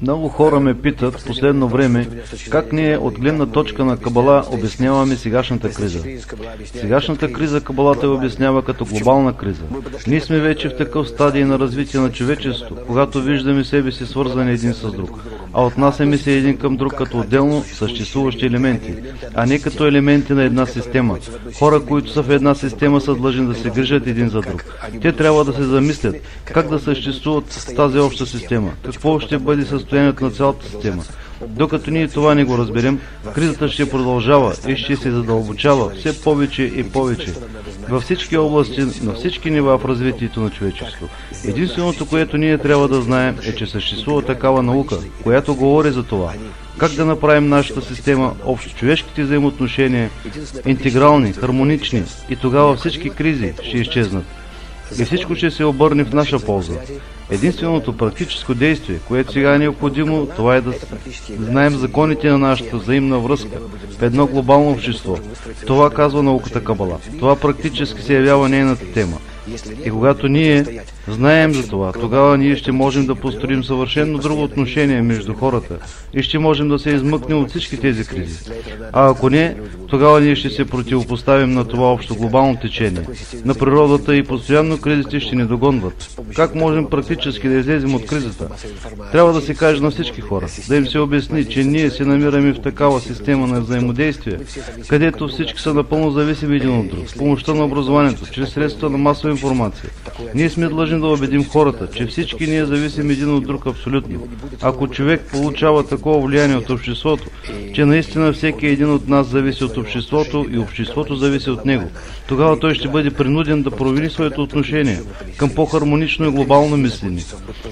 Много хора ме питат в последно време как ние от гледна точка на Кабала обясняваме сегашната криза. Сегашната криза Кабалата я обяснява като глобална криза. Ние сме вече в такъв стадий на развитие на човечеството, когато виждаме себе си свързани един с друг, а отнасяме се един към друг като отделно съществуващи елементи, а не като елементи на една система. Хора, които са в една система, са длъжни да се грижат един за друг. Те трябва да се замислят как да съществуват в тази обща система, какво ще бъде състоянието на цялата система. Докато ние това не го разберем, кризата ще продължава и ще се задълбочава все повече и повече във всички области, на всички нива в развитието на човечеството. Единственото, което ние трябва да знаем, е, че съществува такава наука, която говори за това. Как да направим нашата система, общочовешките взаимоотношения, интегрални, хармонични, и тогава всички кризи ще изчезнат. И всичко ще се обърне в наша полза. Единственото практическо действие, което сега е необходимо, това е да знаем законите на нашата взаимна връзка в едно глобално общество. Това казва науката Кабала. Това практически се явява нейната тема. И когато ние знаем за това, тогава ние ще можем да построим съвършено друго отношение между хората и ще можем да се измъкнем от всички тези кризи. А ако не, тогава ние ще се противопоставим на това общо глобално течение, на природата, и постоянно кризите ще ни догонват. Как можем практически да излезем от кризата? Трябва да се каже на всички хора, да им се обясни, че ние се намираме в такава система на взаимодействие, където всички са напълно зависими един от друг, с помощта на образованието, чрез средства на масова информация. Ние сме длъжни да убедим хората, че всички ние зависим един от друг абсолютно. Ако човек получава такова влияние от обществото, че наистина всеки един от нас зависи от обществото и обществото зависи от него, тогава той ще бъде принуден да промени своето отношение към по-хармонично и глобално мислене.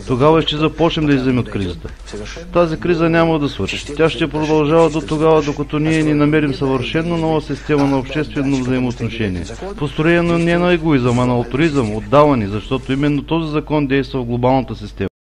Тогава ще започнем да излезем от кризата. Тази криза няма да свърши. Тя ще продължава до тогава, докато ние не намерим съвършено нова система на обществено взаимоотношение, построено не на егоизъм, а на алтруизъм, отдаване, защото именно този закон действа в глобалната система.